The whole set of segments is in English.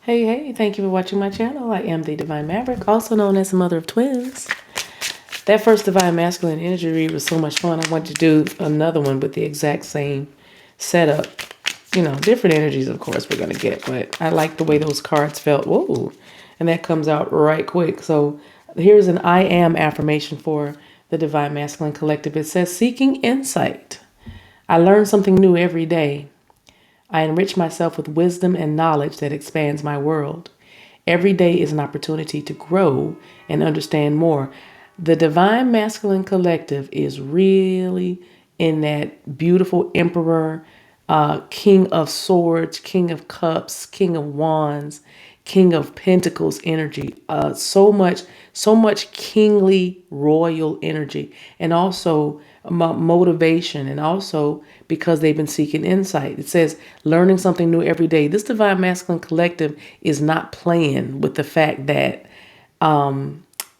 Hey, thank you for watching my channel. I am the Divine Maverick, also known as the mother of twins. That first Divine Masculine energy read was so much fun. I want to do another one with the exact same setup. You know, different energies, of course, we're going to get, but I like the way those cards felt. Whoa. And that comes out right quick. So here's an I am affirmation for the Divine Masculine Collective. It says, seeking insight. I learn something new every day. I enrich myself with wisdom and knowledge that expands my world. Every day is an opportunity to grow and understand more. The Divine Masculine Collective is really in that beautiful Emperor, King of Swords, King of Cups, King of Wands, King of Pentacles energy. So much kingly royal energy, and also motivation, and also because they've been seeking insight. It says learning something new every day. This Divine Masculine Collective is not playing with the fact that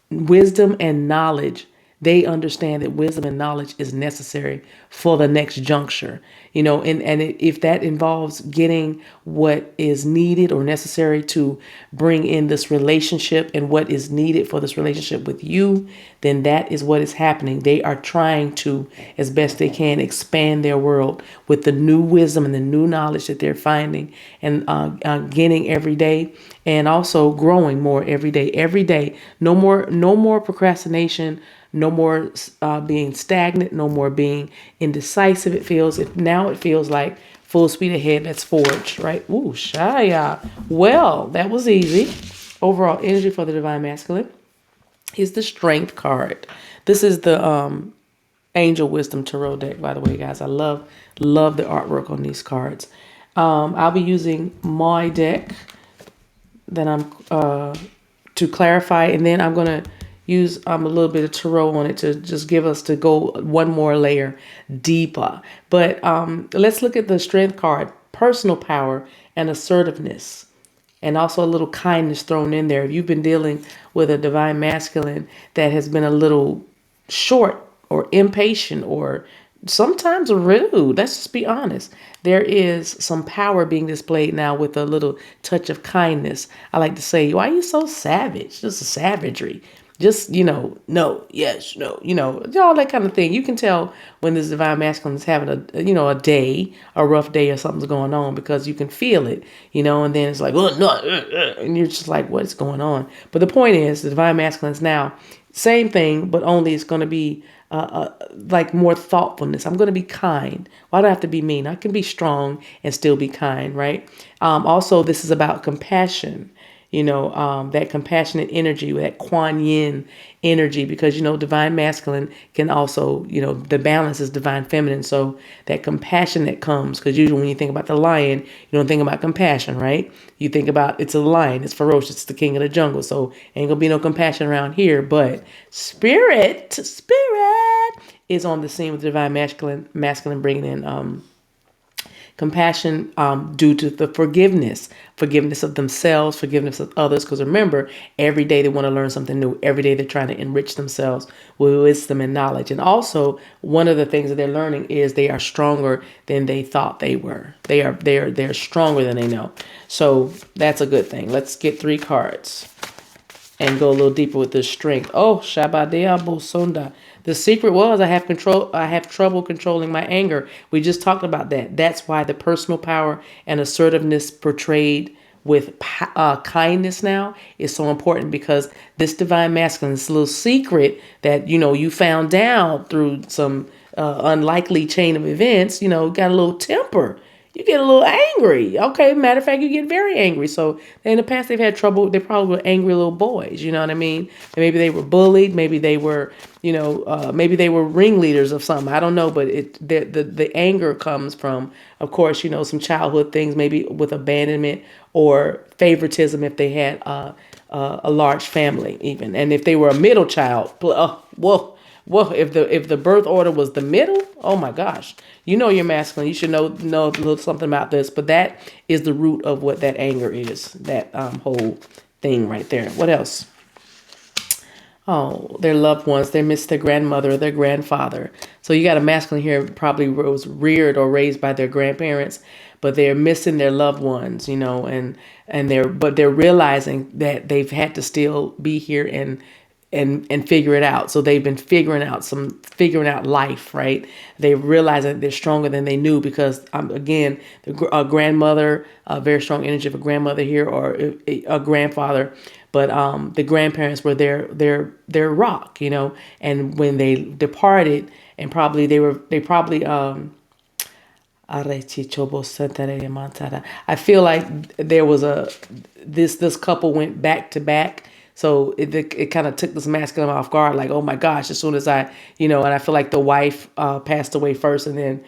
wisdom and knowledge, they understand that wisdom and knowledge is necessary for the next juncture, you know, if that involves getting what is needed or necessary to bring in this relationship and what is needed for this relationship with you, then that is what is happening. They are trying to, as best they can, expand their world with the new wisdom and the new knowledge that they're finding and getting every day, and also growing more every day. Every day, no more procrastination. No more being stagnant. No more being indecisive. Now it feels like full speed ahead. That's forged, right? Ooh, Shaya. Well, that was easy. Overall energy for the Divine Masculine is the Strength card. This is the Angel Wisdom Tarot deck, by the way, guys. I love the artwork on these cards. I'll be using my deck that I'm to clarify, and then I'm gonna use a little bit of tarot on it to just give us to go one more layer deeper. But let's look at the Strength card: personal power and assertiveness, and also a little kindness thrown in there. If you've been dealing with a Divine Masculine that has been a little short or impatient or sometimes rude, let's just be honest, there is some power being displayed now with a little touch of kindness. I like to say, why are you so savage? Just a savagery. Just, no, yes, no, all that kind of thing. You can tell when this Divine Masculine is having a rough day or something's going on, because you can feel it, and then it's like, oh, no, and you're just like, what's going on? But the point is, the Divine Masculine is now same thing, but only it's going to be like more thoughtfulness. I'm going to be kind. Why do I have to be mean? I can be strong and still be kind, right? Also, this is about compassion, that compassionate energy, that Kuan Yin energy, because, Divine Masculine can also, the balance is Divine Feminine. So that compassion that comes, because usually when you think about the lion, you don't think about compassion, right? You think about it's a lion, it's ferocious, it's the king of the jungle. So ain't gonna be no compassion around here, but spirit is on the scene with Divine Masculine bringing in compassion due to the forgiveness of themselves, forgiveness of others. Because remember, every day they want to learn something new. Every day they're trying to enrich themselves with wisdom and knowledge. And also, one of the things that they're learning is they are stronger than they thought they were. They're stronger than they know. So that's a good thing. Let's get 3 cards and go a little deeper with this Strength. Oh, Shabadea Bosunda. The secret was I have trouble controlling my anger. We just talked about that. That's why the personal power and assertiveness portrayed with kindness now is so important, because this Divine Masculine, this little secret that, you found out through some unlikely chain of events, got a little temper. You get a little angry. Okay, matter of fact, you get very angry. So in the past, they've had trouble. They probably were angry little boys. You know what I mean? And maybe they were bullied. Maybe they were, maybe they were ringleaders of something. I don't know. But the anger comes from, of course, some childhood things, maybe with abandonment or favoritism if they had a large family, even, and if they were a middle child. Whoa. Well, if the birth order was the middle, oh my gosh, you're masculine. You should know a little something about this. But that is the root of what that anger is. That whole thing right there. What else? Oh, their loved ones. They miss their grandmother or their grandfather. So you got a masculine here, probably was reared or raised by their grandparents. but they're missing their loved ones, they're realizing that they've had to still be here and figure it out. So they've been figuring out life, right? They realize that they're stronger than they knew because, again, a grandmother, a very strong energy of a grandmother here, or a grandfather, but the grandparents were their rock, and when they departed, and they probably I feel like there was this couple went back to back. So it kind of took this masculine off guard, like, oh my gosh, as soon as and I feel like the wife passed away first, and then,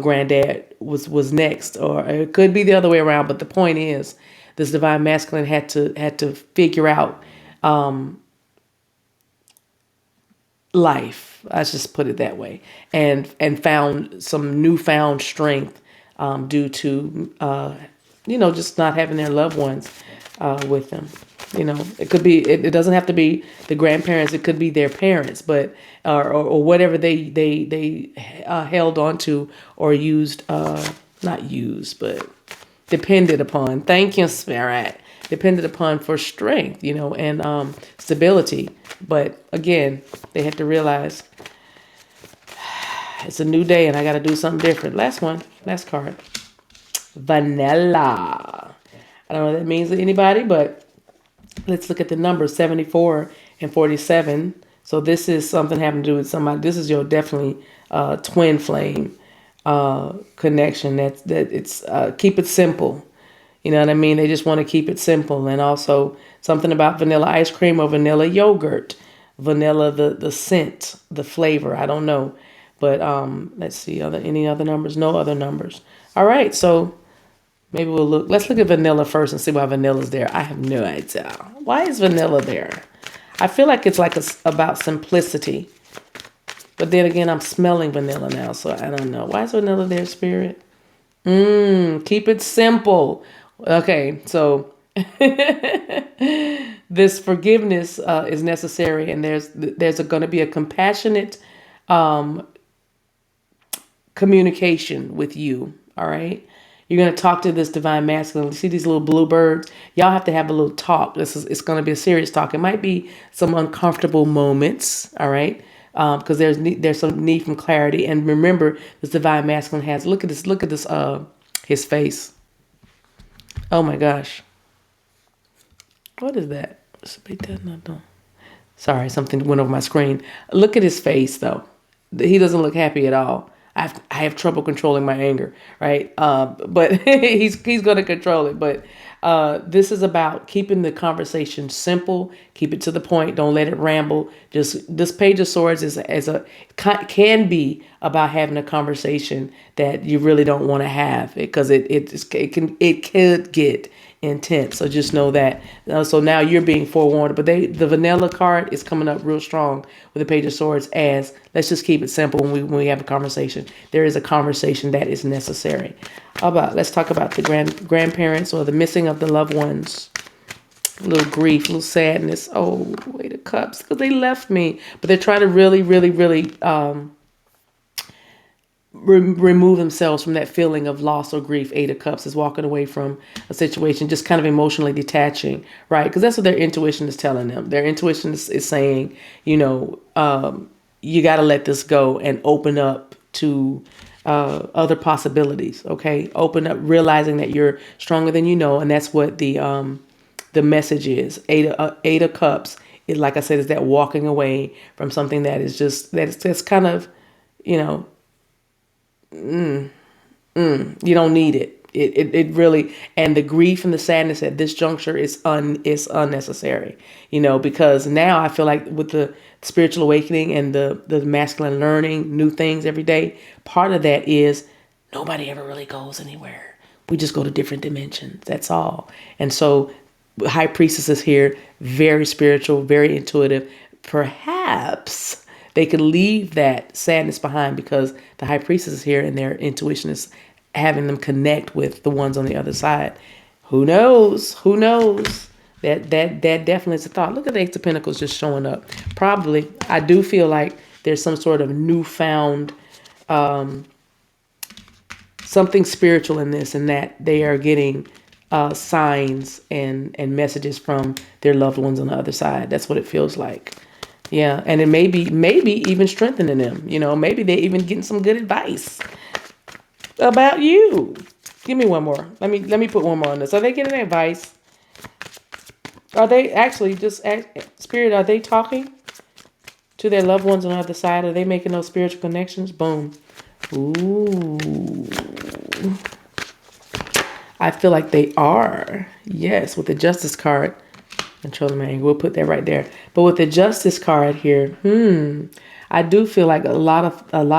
granddad was next, or it could be the other way around. But the point is, this divine masculine had to figure out life. Let's just put it that way, and found some newfound strength due to just not having their loved ones with them. It could be. It doesn't have to be the grandparents. It could be their parents, but or whatever they held on to or used, not used, but depended upon. Thank you, Spirit. Depended upon for strength, and stability. But again, they had to realize it's a new day and I got to do something different. Last card. Vanilla. I don't know what that means to anybody, but let's look at the numbers 74 and 47. So this is something having to do with somebody. This is your definitely twin flame connection. That it's keep it simple. You know what I mean? They just want to keep it simple. And also something about vanilla ice cream or vanilla yogurt. Vanilla, the scent, the flavor. I don't know. But let's see. Any other numbers? No other numbers. All right. So maybe let's look at vanilla first and see why vanilla's there. I have no idea. Why is vanilla there? I feel like it's about simplicity. But then again, I'm smelling vanilla now, so I don't know. Why is vanilla there, Spirit? Keep it simple. Okay, so this forgiveness is necessary, and there's going to be a compassionate communication with you. All right, you're going to talk to this divine masculine. You see these little bluebirds? Y'all have to have a little talk. It's going to be a serious talk. It might be some uncomfortable moments. All right. Because there's some need for clarity, and remember, this divine masculine has look at this his face. Oh my gosh, what is that? Sorry, something went over my screen. Look at his face though. He doesn't look happy at all. I have trouble controlling my anger, right? But he's going to control it. But this is about keeping the conversation simple. Keep it to the point. Don't let it ramble. Just this Page of Swords can be about having a conversation that you really don't want to have, because it could get intense. So just know that. So now you're being forewarned. But the vanilla card is coming up real strong with the Page of Swords as let's just keep it simple when we have a conversation. There is a conversation that is necessary. Let's talk about the grandparents or the missing of the loved ones. A little grief, a little sadness. Oh, Eight of Cups, because they left me. But they're trying to really, really, really remove themselves from that feeling of loss or grief. Eight of Cups is walking away from a situation, just kind of emotionally detaching, right? Because that's what their intuition is telling them. Their intuition is saying, you got to let this go and open up to other possibilities. Okay, open up, realizing that you're stronger than you know, and that's what the message is. Eight of Cups. It, like I said, is that walking away from something that is just that's kind of, you don't need it. It really, and the grief and the sadness at this juncture is unnecessary, because now I feel like with the spiritual awakening and the masculine learning new things every day, part of that is nobody ever really goes anywhere. We just go to different dimensions. That's all. And so High Priestess is here, very spiritual, very intuitive. Perhaps they could leave that sadness behind because the High Priestess is here and their intuition is having them connect with the ones on the other side. Who knows? Who knows? That definitely is a thought. Look at the Ace of Pentacles just showing up. Probably, I do feel like there's some sort of newfound something spiritual in this, and that they are getting signs and messages from their loved ones on the other side. That's what it feels like. Yeah, and it maybe even strengthening them. Maybe they're even getting some good advice about you. Give me one more. Let me put one more on this. Are they getting advice? Are they actually spirit? Are they talking to their loved ones on the other side? Are they making those spiritual connections? Boom. Ooh. I feel like they are. Yes, with the Justice card. Controlling my anger. We'll put that right there. But with the Justice card here, I do feel like a lot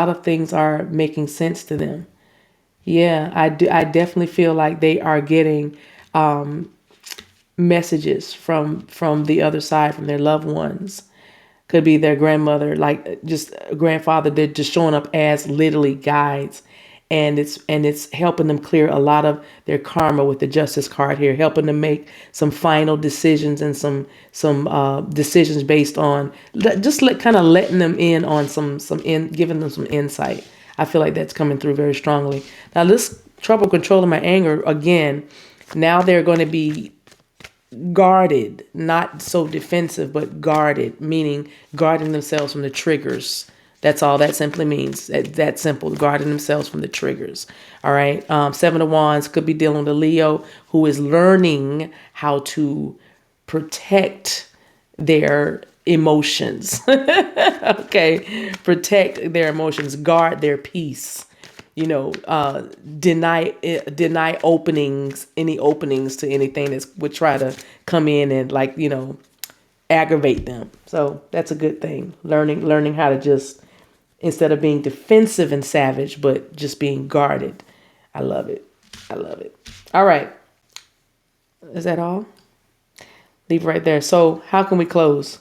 of things are making sense to them. Yeah, I do. I definitely feel like they are getting messages from the other side, from their loved ones. Could be their grandmother, like just a grandfather. They're just showing up as literally guides, and it's helping them clear a lot of their karma with the Justice card here, helping them make some final decisions and some decisions based on just kind of letting them in on giving them some insight. I feel like that's coming through very strongly. Now this trouble controlling my anger again. Now they're going to be guarded, not so defensive, but guarded, meaning guarding themselves from the triggers. That's all that simply means. That simple, guarding themselves from the triggers. All right. Seven of Wands could be dealing with a Leo who is learning how to protect their emotions. Okay. Protect their emotions, guard their peace. Deny any openings to anything that would try to come in and aggravate them. So that's a good thing. Learning how to just, instead of being defensive and savage, but just being guarded. I love it. I love it. All right. Is that all? Leave right there. So how can we close?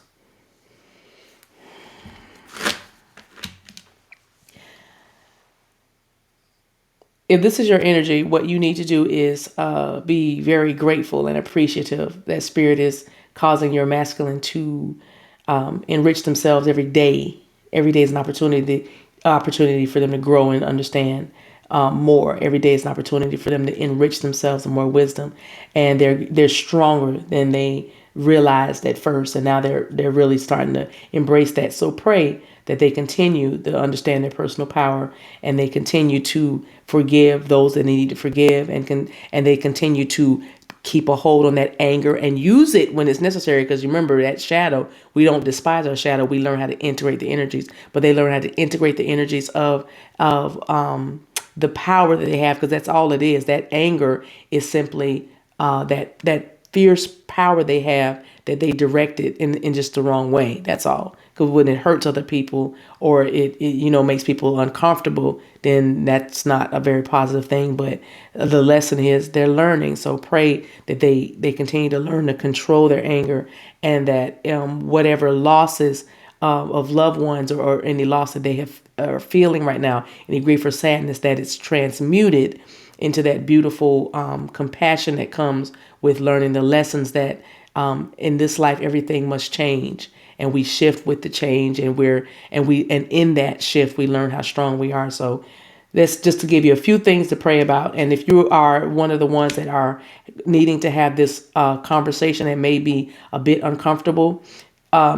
If this is your energy, what you need to do is be very grateful and appreciative that Spirit is causing your masculine to enrich themselves every day. Every day is an opportunity for them to grow and understand more. Every day is an opportunity for them to enrich themselves with more wisdom, and they're stronger than they realized at first, and now they're really starting to embrace that. So pray that they continue to understand their personal power, and they continue to forgive those that they need to forgive, and they continue to keep a hold on that anger and use it when it's necessary. Because remember, that shadow, we don't despise our shadow. We learn how to integrate the energies, but they learn how to integrate the energies of the power that they have, because that's all it is. That anger is simply that fierce power they have that they direct it in just the wrong way. That's all. Because when it hurts other people, or it makes people uncomfortable, then that's not a very positive thing. But the lesson is they're learning. So pray that they continue to learn to control their anger, and that whatever losses of loved ones, or any loss that they are feeling right now, any grief or sadness, that it's transmuted into that beautiful compassion that comes with learning the lessons that in this life everything must change, and we shift with the change, and in that shift we learn how strong we are. So that's just to give you a few things to pray about. And if you are one of the ones that are needing to have this conversation that may be a bit uncomfortable,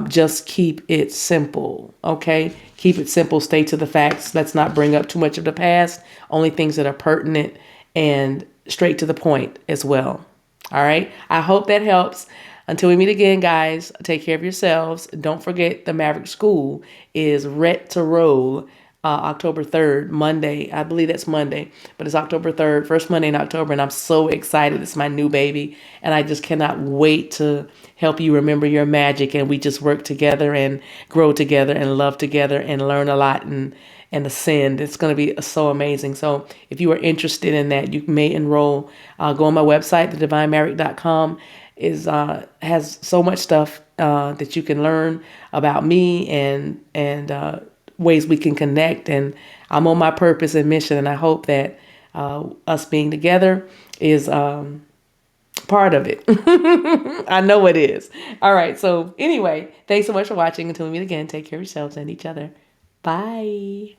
just keep it simple. Okay, keep it simple. Stay to the facts. Let's not bring up too much of the past. Only things that are pertinent, and straight to the point as well. All right. I hope that helps. Until we meet again, guys, take care of yourselves. Don't forget, the Maverick School is ret to roll October 3rd, Monday. I believe that's Monday, but it's October 3rd, first Monday in October. And I'm so excited. It's my new baby. And I just cannot wait to help you remember your magic. And we just work together and grow together and love together and learn a lot and ascend. It's going to be so amazing. So if you are interested in that, you may enroll. Go on my website, TheDivineMaverick.com. Has so much stuff that you can learn about me, and ways we can connect. And I'm on my purpose and mission, and I hope that us being together is part of it. I know it is. All right. So anyway, thanks so much for watching. Until we meet again, take care of yourselves and each other. Bye.